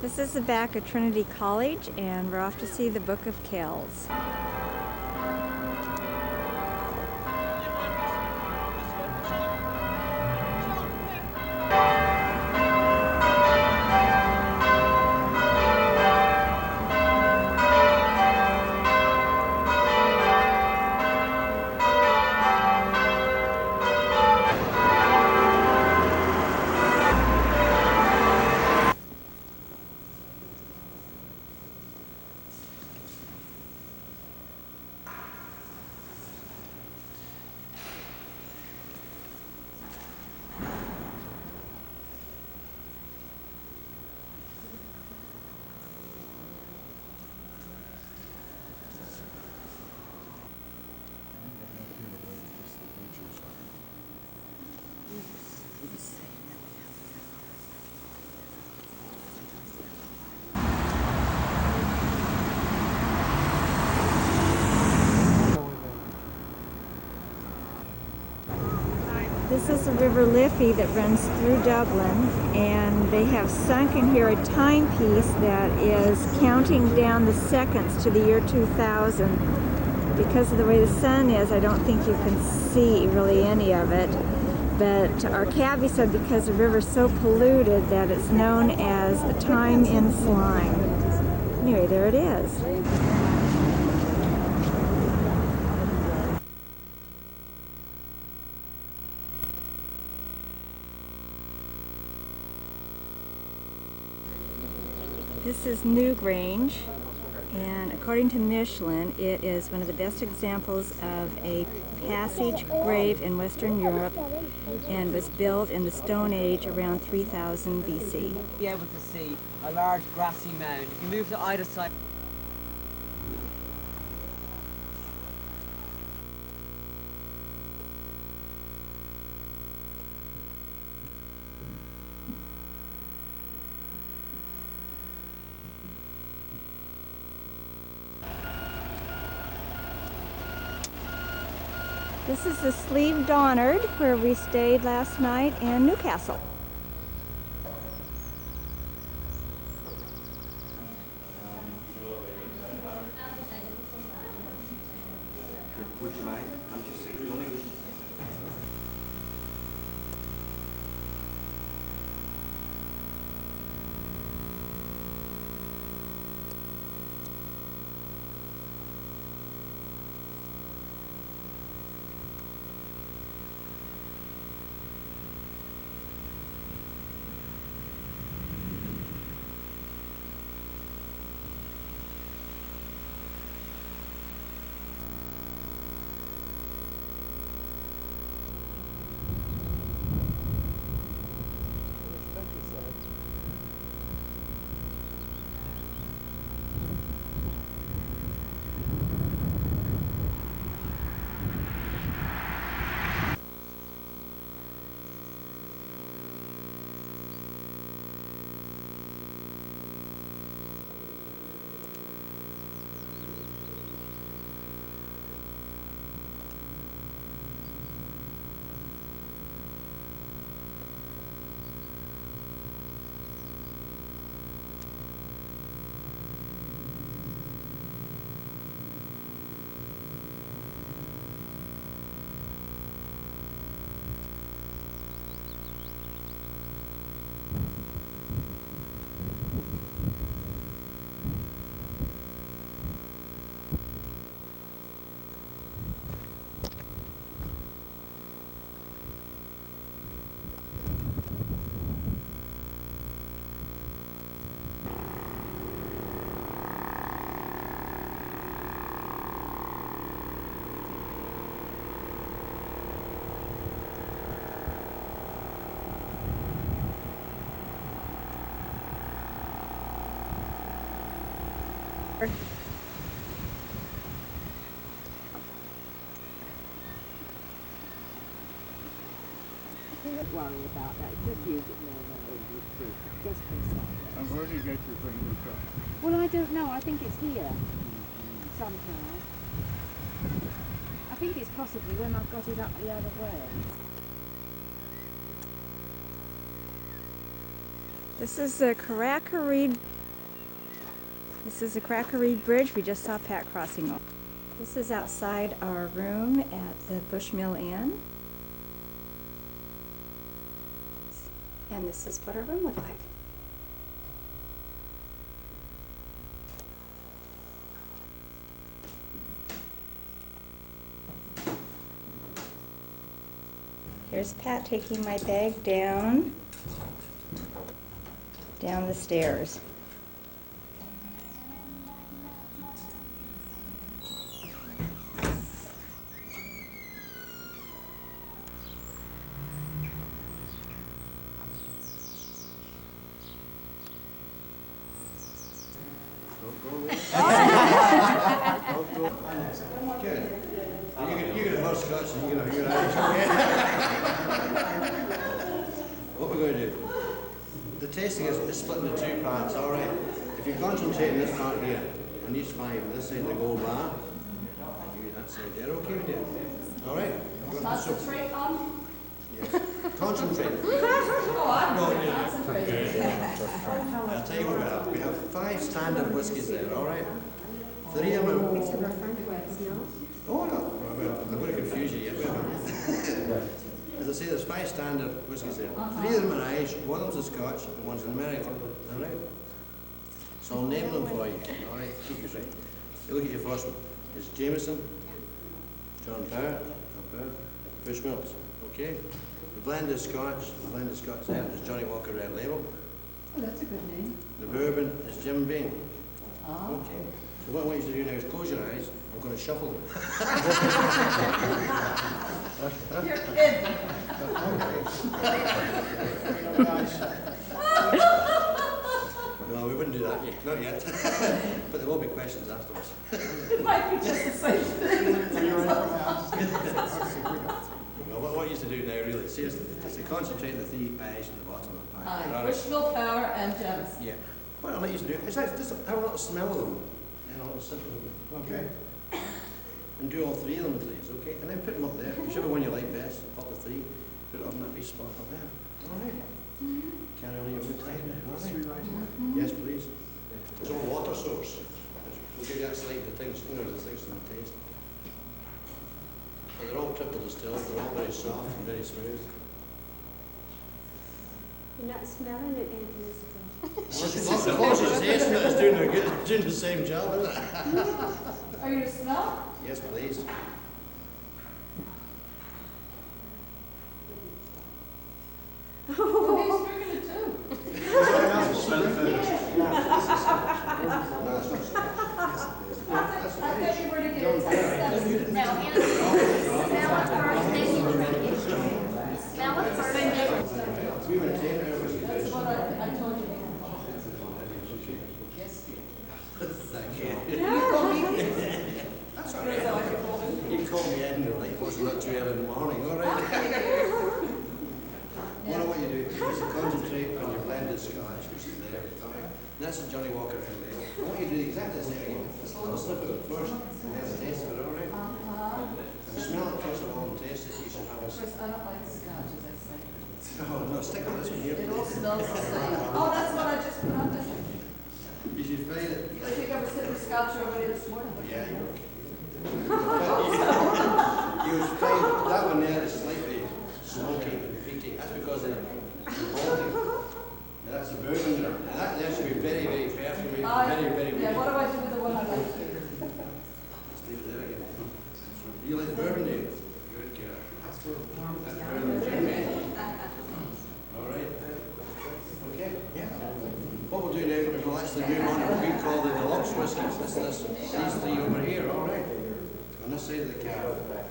This is the back of Trinity College, and we're off to see the Book of Kells. This is the River Liffey that runs through Dublin, and they have sunk in here a timepiece that is counting down the seconds to the year 2000. Because of the way the sun is, I don't think you can see really any of it. But our cabbie said because the river's so polluted that it's known as a time in slime. Anyway, there it is. This is Newgrange, and according to Michelin, it is one of the best examples of a passage grave in Western Europe and was built in the Stone Age around 3000 BC. Be able to see a large grassy mound. If you move to either side. This is the Slieve Donard, where we stayed last night in Newcastle. Would you mind? I'm just really... Don't worry about that. Just use it normally. Just for And where do you get your finger from? Well, I don't know. I think it's here somehow. I think it's possibly when I've got it up the other way. This is the Carrackery This is the Cracker Reed Bridge. We just saw Pat crossing over. This is outside our room at the Bushmill Inn. And this is what our room looked like. Here's Pat taking my bag down the stairs. Good. You get a horse scotch and you get a Irish, okay? What we're going to do, the tasting is split into two parts, alright? If you concentrate on this part here, on each five, this side of the gold bar, and you that side there, okay with you? Alright? Concentrate on? Yes. Concentrate. Oh, I'm No, not yeah. concentrating. I'll tell you what we have. We have 5 standard whiskies there, alright? 3 of them are... Oh, no. I'm going to confuse you yet. Wait a minute. As I say, there's 5 standard whiskies there. 3 of them are Irish, 1 of them's a Scotch, and 1's an American. Alright? So I'll name them for you. Alright, keep you straight. You look at your first one. It's Jameson, John Power, Bushmills. Okay? The blend is Scotch. The blend is Scotch there is Johnny Walker Red Label. Oh, that's a good name. The bourbon is Jim Beam. Oh. Okay. So what I want you to do now is close your eyes. I'm going to shuffle them. You're kidding. No, we wouldn't do that yet. Not yet. But there will be questions afterwards. It might be just the same thing. Well, what I want you to do now, really, seriously, is to concentrate on the 3 I's at the bottom of the pack. Aye, Bushmill, Power, and Jameson. Yeah. What I'd like you to do is just have a little smell of them. And a little sip of them. Okay. And do all 3 of them, please, okay? And then put them up there. Whichever one you like best, pop the 3, put it on that wee spot up there. All right. Carry on your good time now, all right? Yes, please. It's all water source. We'll give you that slight the things from the taste. But they're all triple distilled, they're all very soft and very smooth. You're not smelling it, Aunt Elizabeth. The closest tasting it is doing the same job, isn't it? Are you to smell? Yes, please. Oh, he's drinking it too. I thought you were to get a taste. Now, Hannah, smell it first, then you drink it. Smell it first, then We went in there, That's what I told you. Yes. Thank you. You told me. That's all right. You called me in, like, it was not too early in the morning, all right? What I want you to do is to concentrate on your blended scotch, which is there, all right? And that's a Johnny Walker Red Label. I want you to do exactly the same again. Just a little sniff of it first, and then taste of it, all right? And smell it first of all and taste it. You should have a... Chris, I don't like scotch, as I say. Oh, no, stick with this one here, It all please. smells the same. Oh, that's what I just put on there. You should find it. I think I was sitting with scotch over there this morning. Yeah, you was find that one there is slightly smoky and peaty. That's because of the malting. Now that's the bourbon there. And that there should be very, very perfumy. Very, very Yeah, weak. what do I do with the one I like to? Let's leave it there again. Do you like the bourbon, do you? Good girl. That's bourbon, Jimmy. All right. Okay. Yeah. What we'll do now is we'll actually move on to what we call the deluxe whiskies. These 3 over here, all right? On this side of the car.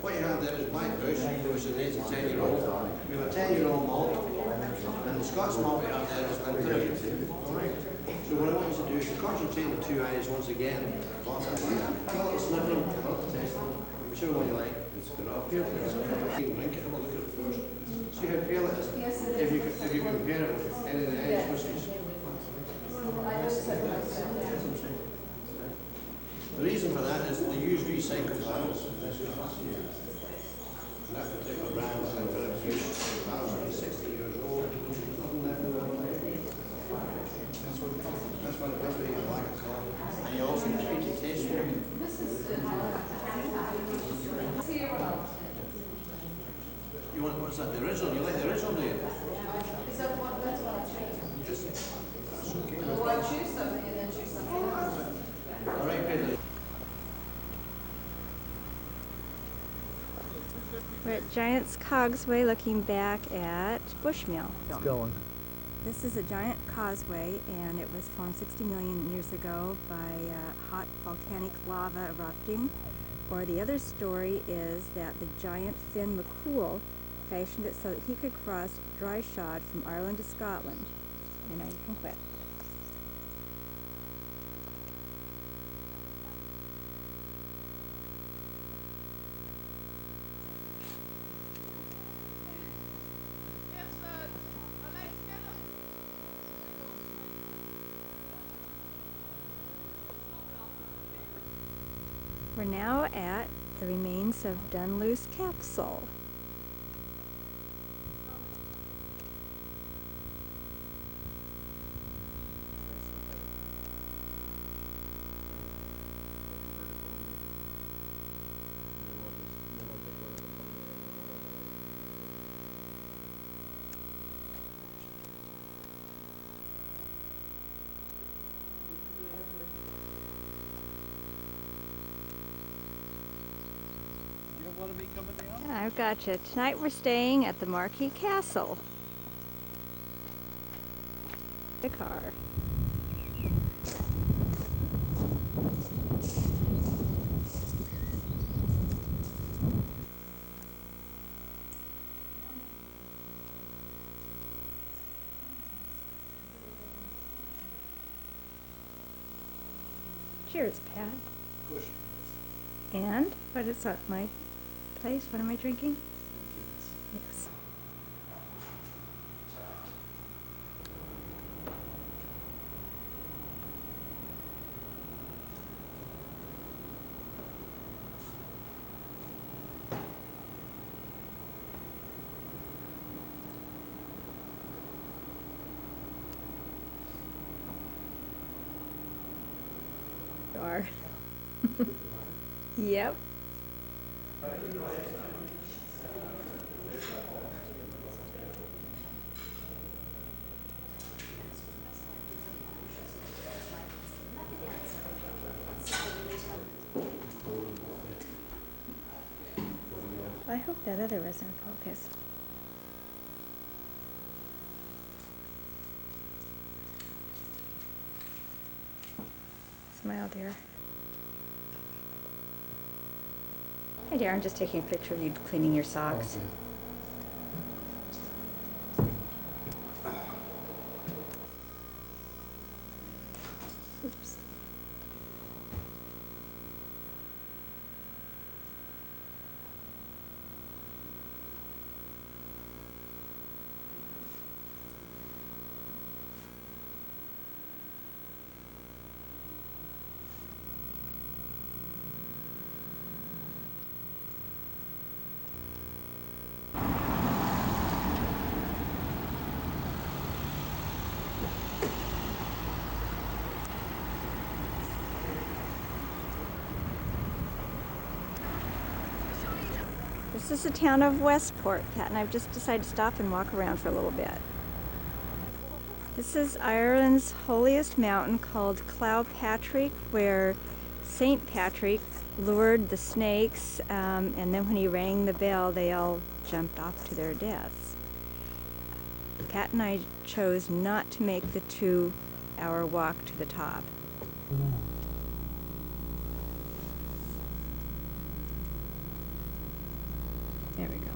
What you have there is Black Bush, which is a 10-year-old. We have a 10-year-old malt, and the Scots malt we have there is Glenfiddich. All right. So what I want you to do is to concentrate on the 2 I's once again. Have a little sniff of them, have a little taste of them, whichever one you like. Put it up here, please. You can drink it, have a look at it first. See how pale it is? Yes, it If is. you compare it with any of the Irish whiskies. I just said what I said. The reason for that is they use recycled barrels. And that particular brand is Glenfiddich Bush. The barrel's only 60 years old. Nothing left in them. That's what you like a call. And What's that, the original? You like the original, do you? Is that what, that's what I changed? That's okay. Well, I choose something and then choose something else. All right, great. We're at Giant's Causeway looking back at Bushmill. It's going. This is a giant causeway, and it was formed 60 million years ago by hot volcanic lava erupting. Or the other story is that the giant Finn McCool fashioned it so that he could cross dry shod from Ireland to Scotland. And now you can quit. We're now at the remains of Dunluce Capsule. I've got you. Tonight we're staying at the Marquee Castle. The car. Cheers, Pat. And what is that? My place? What am I drinking? Yes. You are. Yep. I hope that other was in focus. Smile, dear. Hey, dear, I'm just taking a picture of you cleaning your socks. Oops. This is the town of Westport, Pat, and I've just decided to stop and walk around for a little bit. This is Ireland's holiest mountain called Clowpatrick, where St. Patrick lured the snakes, and then when he rang the bell, they all jumped off to their deaths. Pat and I chose not to make the 2-hour walk to the top. There we go.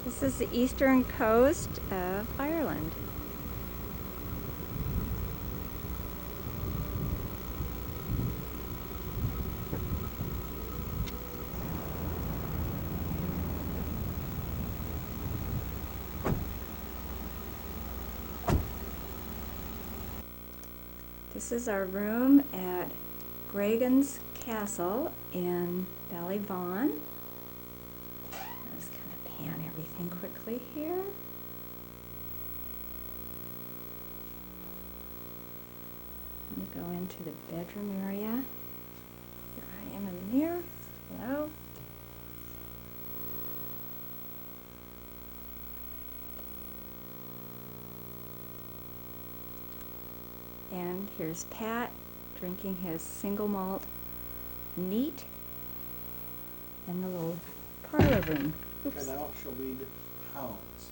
This is the eastern coast of Ireland. This is our room at Gregan's Castle in Ballyvaughan. I'll just kind of pan everything quickly here. You go into the bedroom area. Here I am in the mirror. Hello. And here's Pat drinking his single malt neat in the little parlor room. Okay, Oops. now she'll read Hounds.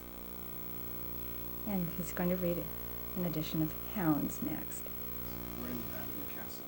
And he's going to read an edition of Hounds next. We're in the castles.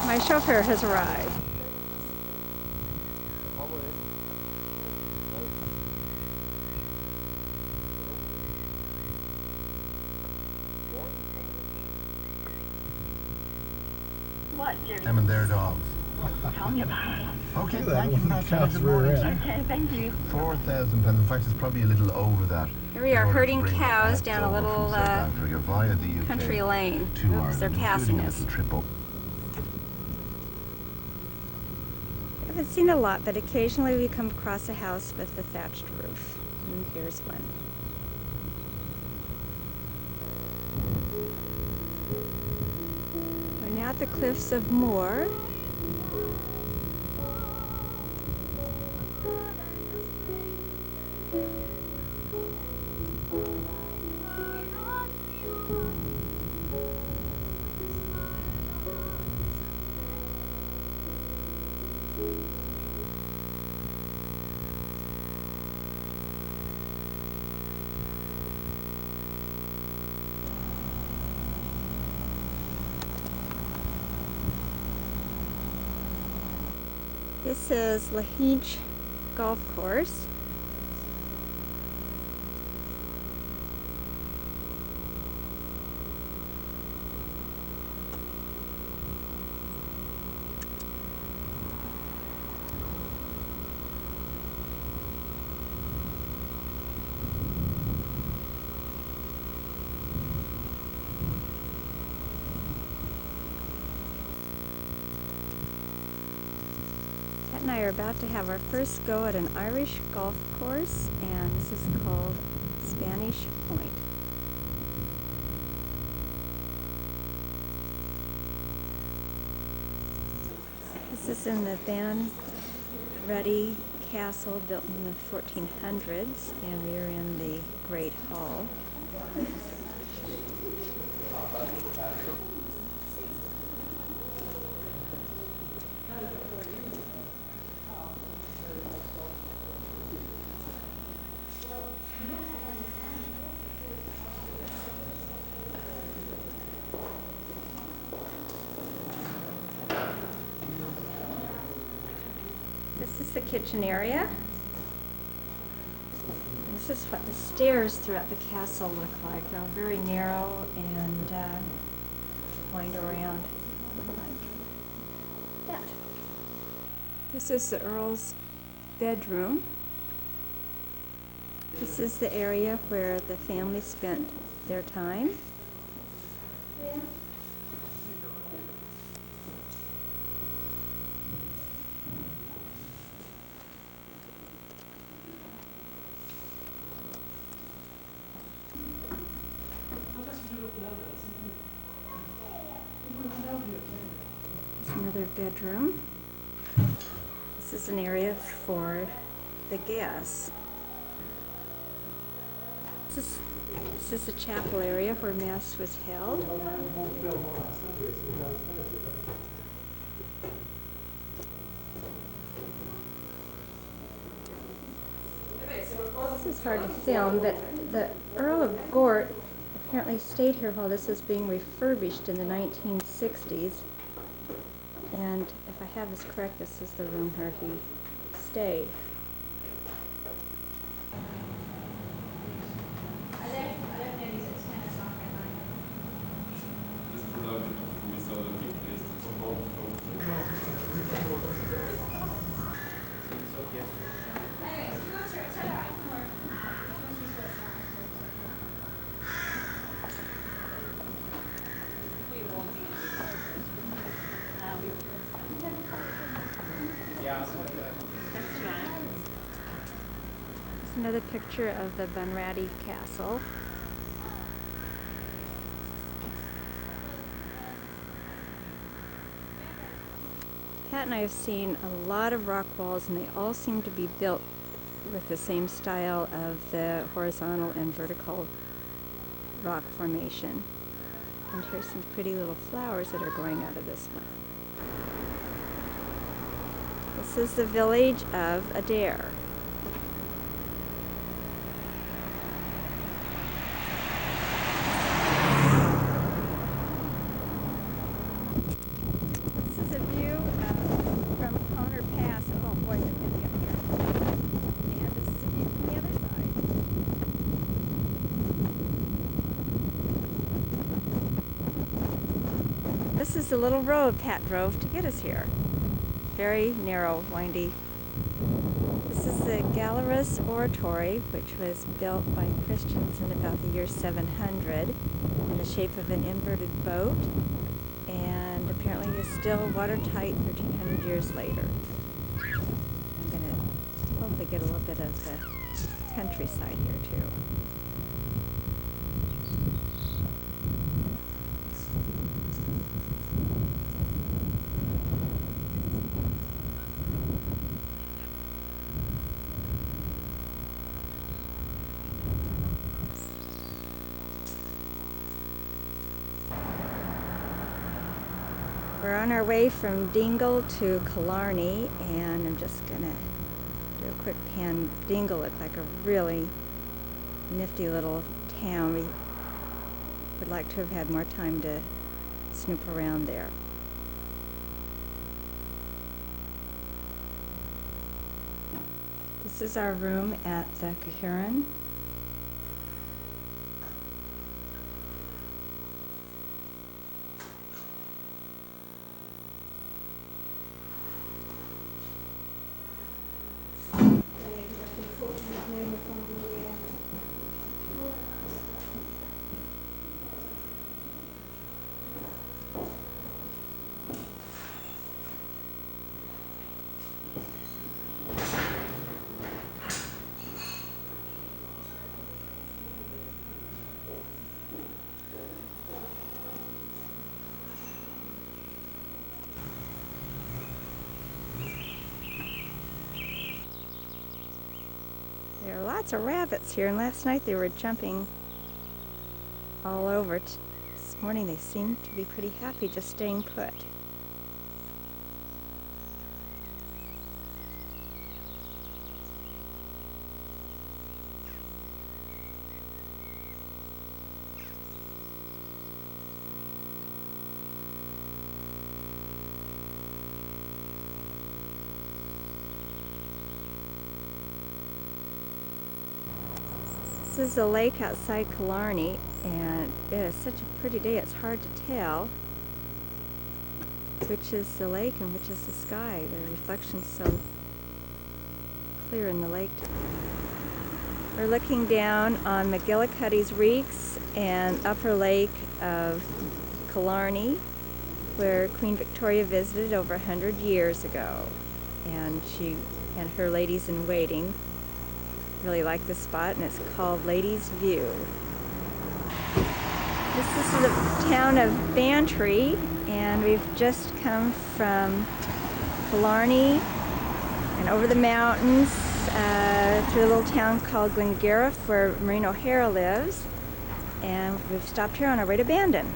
My chauffeur has arrived. What, Jimmy? Them and their dogs. Tell me about it. Okay, thank you for that. Good morning. Okay, thank you. £4,000. In fact, it's probably a little over that. Here we are in order to herding bring the cows pets down a over from little South Africa via the UK country lane. to Oops, Ireland, they're passing including a us. little trip up. I haven't seen a lot, but occasionally we come across a house with a thatched roof. And here's one. We're now at the cliffs of Moher. This is Lahinch Golf Course. Pat and I are about to have our first go at an Irish golf course, and this is called Spanish Point. This is in the Banreddy Castle, built in the 1400s, and we are in the Great Hall. This is the kitchen area. is what the stairs throughout the castle look like. They're all very narrow and wind around like that. This is the Earl's bedroom. This is the area where the family spent their time. There's another bedroom. This is an area for the guests. This is the chapel area where Mass was held. This is hard to film, but the Earl of Gort apparently stayed here while this was being refurbished in the 1960s. And if I have this correct, this is the room where he stayed. Here's another picture of the Bunratty Castle. Pat and I have seen a lot of rock walls, and they all seem to be built with the same style of the horizontal and vertical rock formation. And here's some pretty little flowers that are growing out of this one. This is the village of Adair. This is a view from Connor Pass. Oh boy, it's busy up here. And this is a view from the other side. This is the little road Pat drove to get us here. Very narrow, windy. This is the Gallerus Oratory, which was built by Christians in about the year 700 in the shape of an inverted boat, and apparently is still watertight 1,300 years later. I'm going to hopefully get a little bit of the countryside here too. We're on our way from Dingle to Killarney, and I'm just going to do a quick pan. Dingle looked like a really nifty little town. We would like to have had more time to snoop around there. This is our room at the Cahuron. There are lots of rabbits here, and last night they were jumping all over. This morning they seem to be pretty happy just staying put. This is a lake outside Killarney, and it is such a pretty day it's hard to tell which is the lake and which is the sky. The reflection's so clear in the lake. We're looking down on McGillicuddy's Reeks and upper lake of Killarney, where Queen Victoria visited over 100 years ago. And she and her ladies in waiting really like this spot, and it's called Ladies View. This is the town of Bantry, and we've just come from Killarney and over the mountains through a little town called Glengariff, where Maureen O'Hara lives, and we've stopped here on our way to Bandon.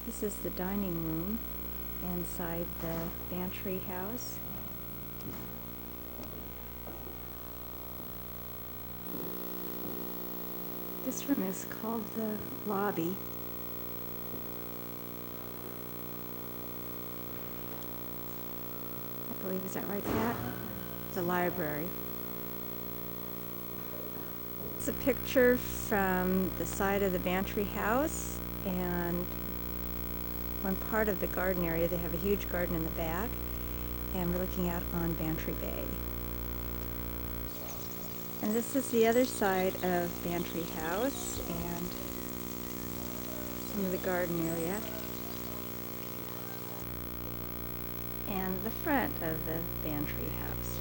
This is the dining room inside the Bantry house. This room is called the lobby. I believe, is that right, Pat? The library. It's a picture from the side of the Bantry house and one part of the garden area. They have a huge garden in the back, and we're looking out on Bantry Bay. And this is the other side of Bantry House and some of the garden area. And the front of the Bantry House.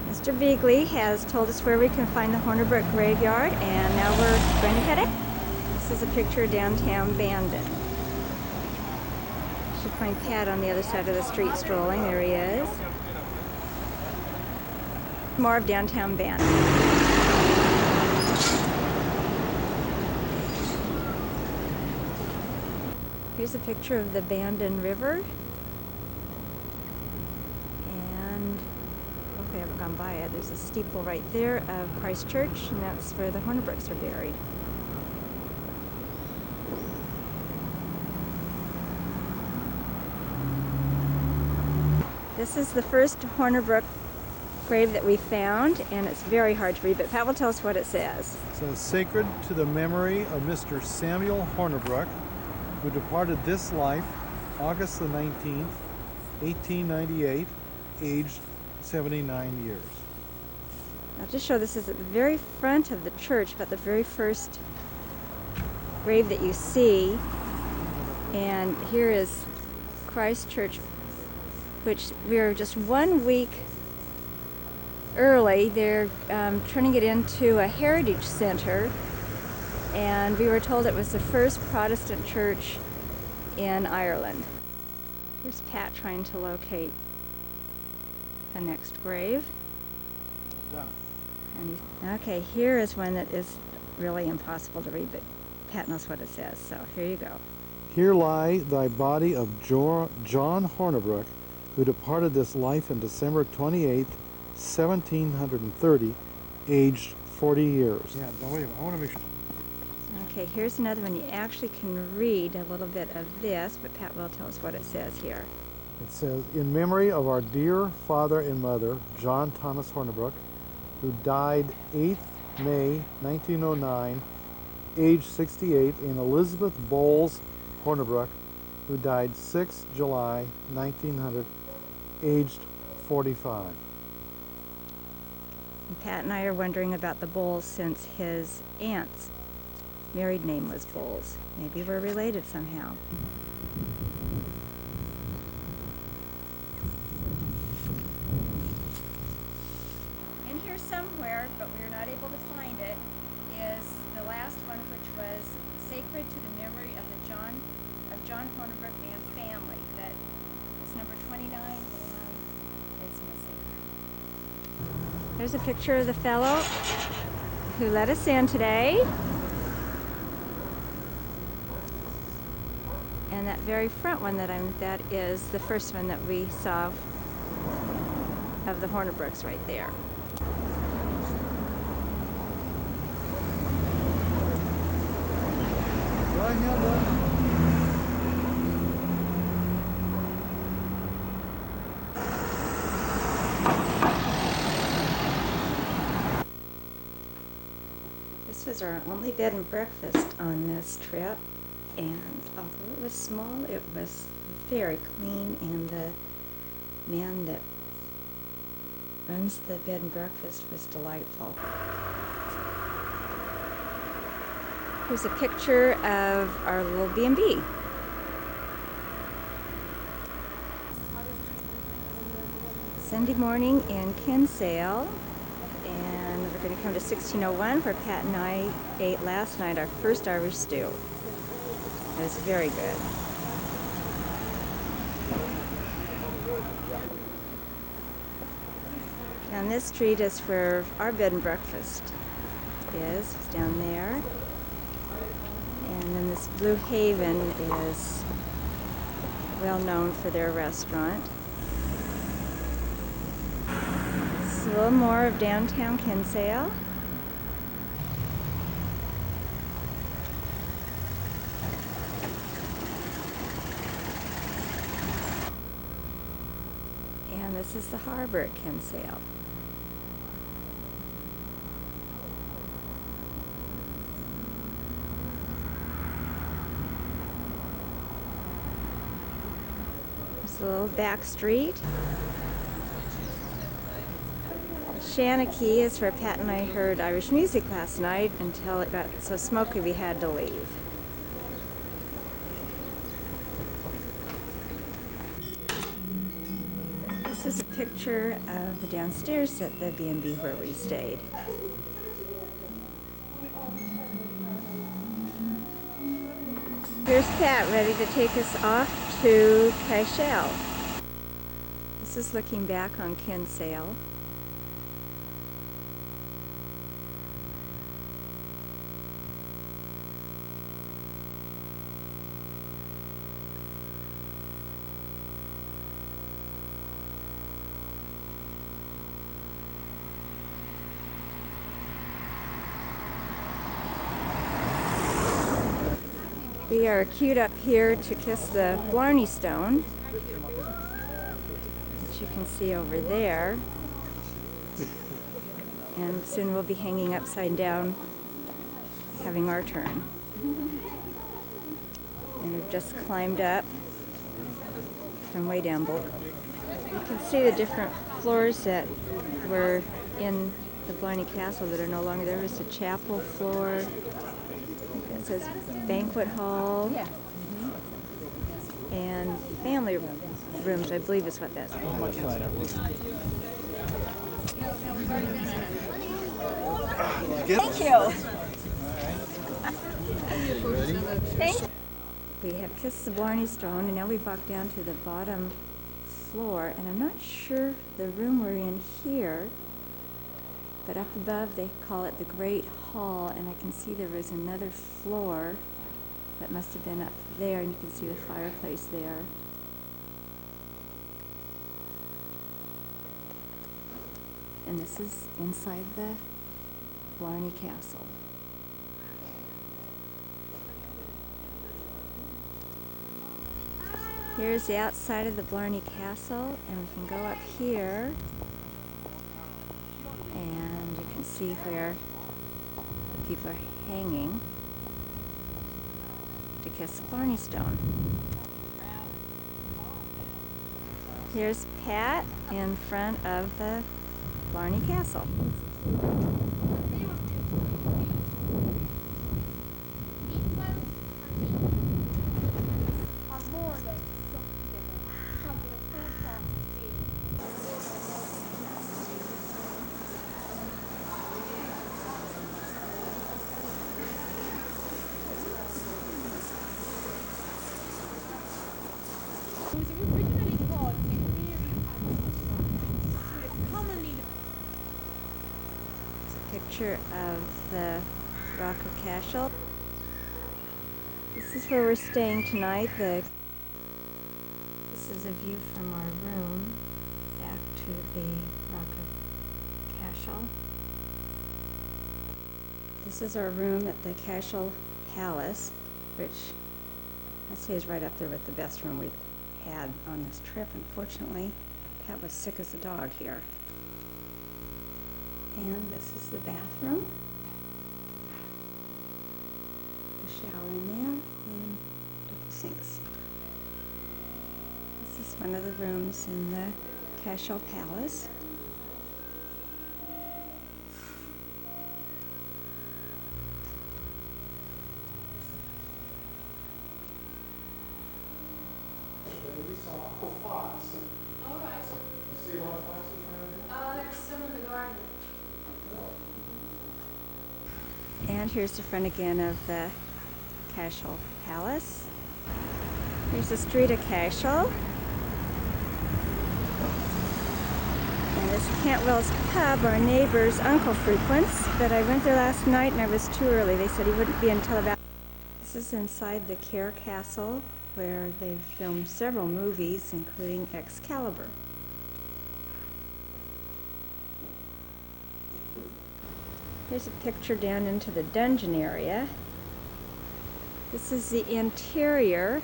Mr. Beagley has told us where we can find the Hornibrook Graveyard, and now we're going to head it. This is a picture of downtown Bandon. Should find Pat on the other side of the street strolling. There he is. More of downtown Bandon. Here's a picture of the Bandon River. And hopefully I haven't gone by it. There's a steeple right there of Christ Church, and that's where the Hornibrooks are buried. This is the first Hornibrook grave that we found, and it's very hard to read, but Pat will tell us what it says. It says, "Sacred to the memory of Mr. Samuel Hornibrook, who departed this life August the 19th, 1898, aged 79 years. I'll just show this is at the very front of the church, but the very first grave that you see. And here is Christ Church, which we're just 1 week early. They're turning it into a heritage center, and we were told it was the first Protestant church in Ireland. Here's Pat trying to locate the next grave. Done. And okay, here is one that is really impossible to read, but Pat knows what it says, so here you go. Here lie thy body of John Hornibrook, who departed this life in December 28th, 1730, aged 40 years. Yeah, no, wait, I want to make sure. Okay, here's another one. You actually can read a little bit of this, but Pat will tell us what it says here. It says, in memory of our dear father and mother, John Thomas Hornibrook, who died 8th May 1909, age 68, and Elizabeth Bowles Hornibrook, who died 6th July 1900, aged 45. And Pat and I are wondering about the Bowles since his aunt's married name was Bowles. Maybe we're related somehow. In here somewhere, but we were not able to find it, is the last one, which was sacred to the memory of John Hornibrook and family. That is number 29, and it's missing. There's a picture of the fellow who let us in today. And that very front one that is the first one that we saw of the Hornibrooks right there. This is our only bed and breakfast on this trip, and although it was small, it was very clean, and the man that runs the bed and breakfast was delightful. Here's a picture of our little B&B. Sunday morning in Kinsale, and we're going to come to 1601 where Pat and I ate last night our first Irish stew. It was very good. Down this street is where our bed and breakfast is. It's down there. And then this Blue Haven is well known for their restaurant. It's a little more of downtown Kinsale. And this is the harbor at Kinsale. It's a little back street. Shanachie is where Pat and I heard Irish music last night until it got so smoky we had to leave. This is a picture of the downstairs at the B&B where we stayed. Here's Pat ready to take us off to Cashel. This is looking back on Kinsale. We are queued up here to kiss the Blarney Stone, which you can see over there. And soon we'll be hanging upside down, having our turn. And we've just climbed up from way down below. You can see the different floors that were in the Blarney Castle that are no longer there. There's a chapel floor. It says banquet hall and family rooms, I believe is what that's called. Thank you. Thank you. We have kissed the Blarney Stone, and now we've walked down to the bottom floor, and I'm not sure the room we're in here, but up above they call it the Great Hall, and I can see there was another floor that must have been up there, and you can see the fireplace there. And this is inside the Blarney Castle. Here's the outside of the Blarney Castle, and we can go up here, and you can see where the people are hanging to kiss the Blarney Stone. Here's Pat in front of the Blarney Castle. Picture of the Rock of Cashel. This is where we're staying tonight. This is a view from our room back to the Rock of Cashel. This is our room at the Cashel Palace, which I'd say is right up there with the best room we've had on this trip. Unfortunately, Pat was sick as a dog here. And this is the bathroom. shower in there and double sinks. This is one of the rooms in the Cashel Palace. All right. There's some in the garden. And here's the front again of the Cashel Palace. Here's the street of Cashel. And this is Cantwell's Pub, our neighbor's uncle frequents, but I went there last night and I was too early. They said he wouldn't be until about... This is inside the Cahir Castle, where they've filmed several movies, including Excalibur. Here's a picture down into the dungeon area. This is the interior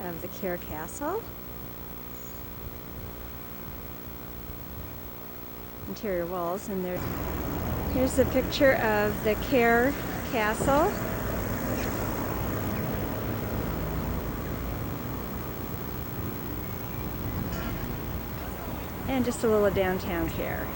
of the Cahir Castle. Interior walls, and here's a picture of the Cahir Castle. And just a little downtown Cahir.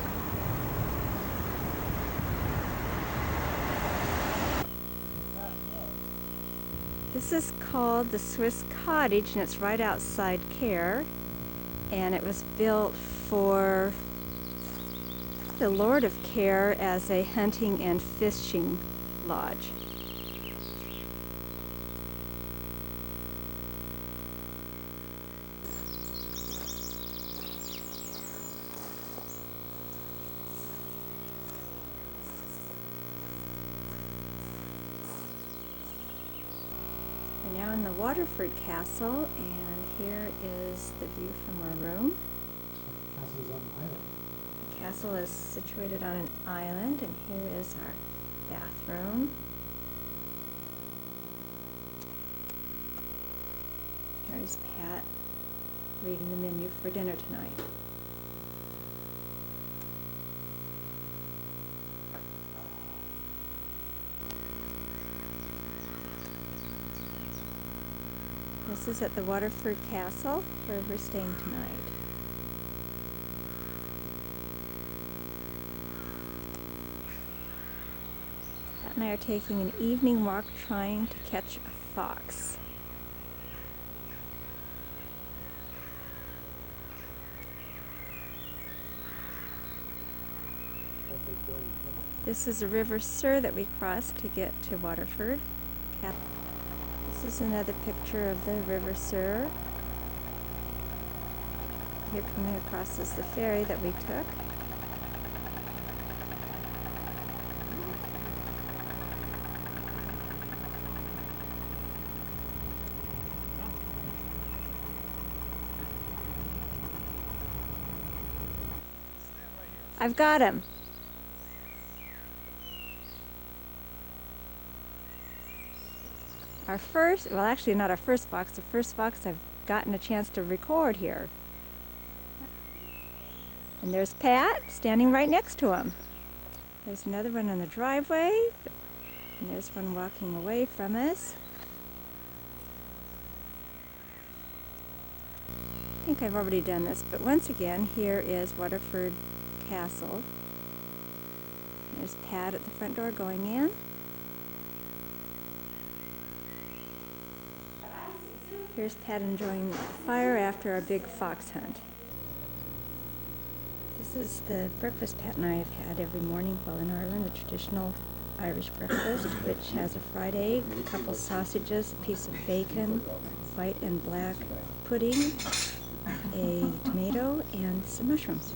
This is called the Swiss Cottage, and it's right outside Cahir. And it was built for the Lord of Cahir as a hunting and fishing lodge. We're now in the Waterford Castle, and here is the view from our room. The castle is situated on an island, and here is our bathroom. Here's Pat reading the menu for dinner tonight. This is at the Waterford Castle, where we're staying tonight. Pat and I are taking an evening walk trying to catch a fox. This is the River Suir that we crossed to get to Waterford. This is another picture of the River Suir. Here coming across is the ferry that we took. I've got him. Our first, well actually not our first fox, the first fox I've gotten a chance to record here. And there's Pat standing right next to him. There's another one on the driveway, and there's one walking away from us. I think I've already done this, but once again, here is Waterford Castle. There's Pat at the front door going in. Here's Pat enjoying the fire after our big fox hunt. This is the breakfast Pat and I have had every morning while in Ireland, a traditional Irish breakfast, which has a fried egg, a couple sausages, a piece of bacon, white and black pudding, a tomato, and some mushrooms.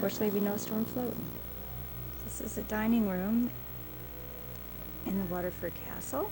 Fortunately, we no storm floating. This is a dining room in the Waterford Castle.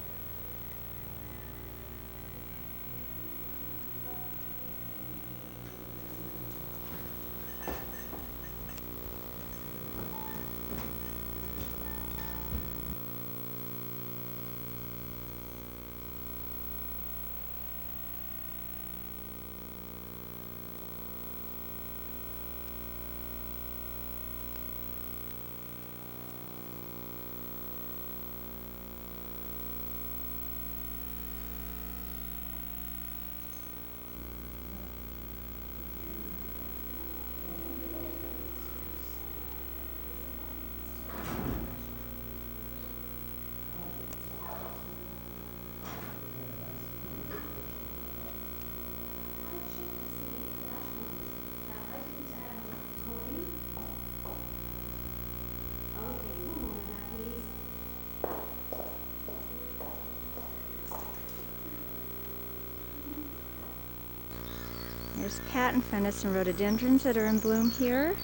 There's Pat in front of some rhododendrons that are in bloom here.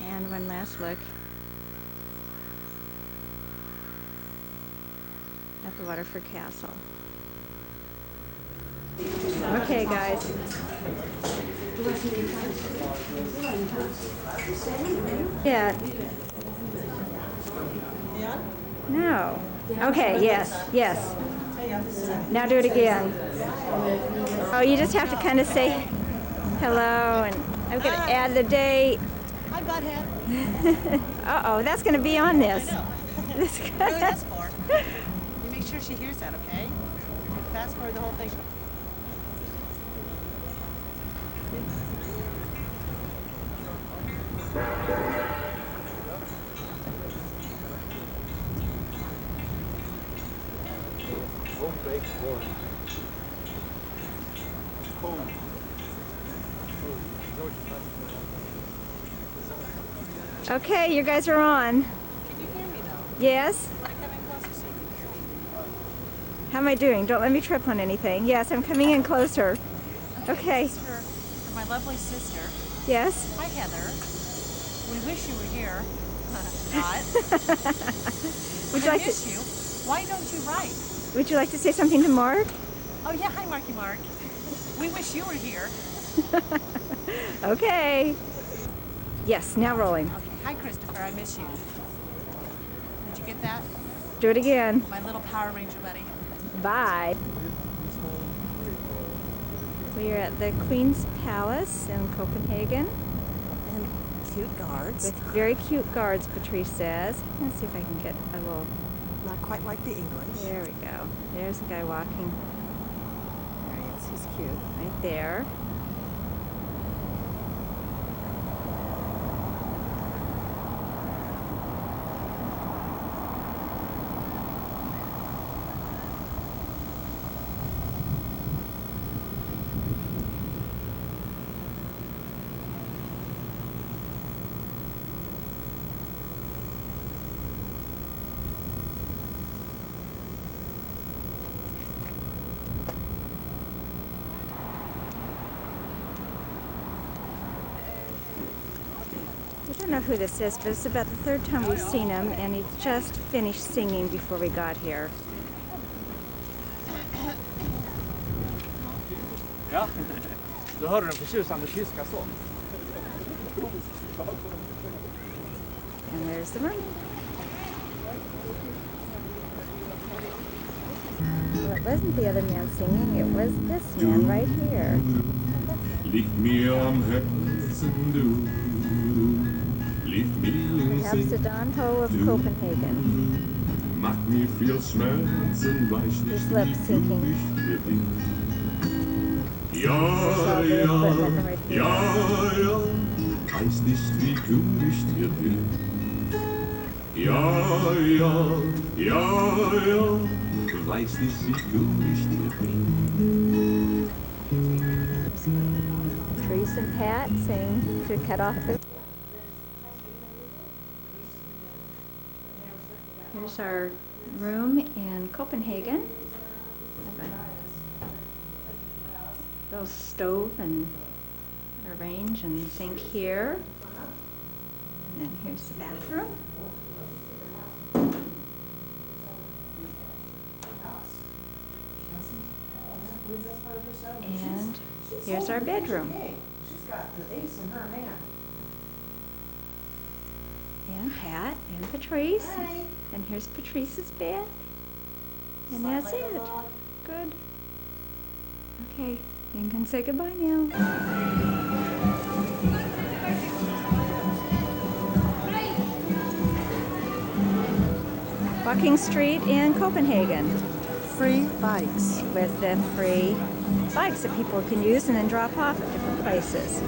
And one last look at the Waterford Castle. Okay, guys. Yeah. No. Okay, yes, yes. Now do it again. Oh, you just have to kind of say hello, and I'm going to add the date. Hi, Butthead. Uh-oh, that's going to be on this. I know. That's What are you that's for? You make sure she hears that, okay? Fast forward the whole thing. Okay, you guys are on. Can you hear me though? Yes? Am I coming closer so you can hear me? How am I doing? Don't let me trip on anything. Yes, I'm coming in closer. Okay. This is for my lovely sister. Yes? Hi, Heather. We wish you were here. Not. Would you like miss to you. Why don't you write? Would you like to say something to Mark? Oh yeah, hi Marky Mark. We wish you were here. Okay. Yes, now rolling. Okay, hi Christopher, I miss you. Did you get that? Do it again. My little Power Ranger buddy. Bye. We are at the Queen's Palace in Copenhagen And cute guards. with very cute guards, Patrice says. Let's see if I can get a little... Not quite like the English. There we go. There's a guy walking There he is, he's cute. right there. I don't know who this is, but it's about the third time we've seen him, and he just finished singing before we got here. Ja, då hörde du den förtjusande tyska sång. And there's the room. Well, it wasn't the other man singing, it was this man right here. Liegt mir am Herzen, du. Liegt mir im Perhaps the Don Ho of Copenhagen. Macht mir viel Schmerzen, weiß nicht, His lip wie sinking. ich dir bin. Ja, ja, ja, weiß nicht, wie gut ich dir bin. Ja, ja, ja, ja, weiß nicht, wie gut ich dir bin. Patrice and Pat sing to cut off the... Here's our room in Copenhagen. Have a little stove and arrange and sink here. And then here's the bathroom. And here's our bedroom. She's got the ace in her hand. And Pat and Patrice. And here's Patrice's bed. And that's it. Good. Okay, you can say goodbye now. Walking street in Copenhagen. Free bikes. With the free bikes that people can use and then drop off at different places.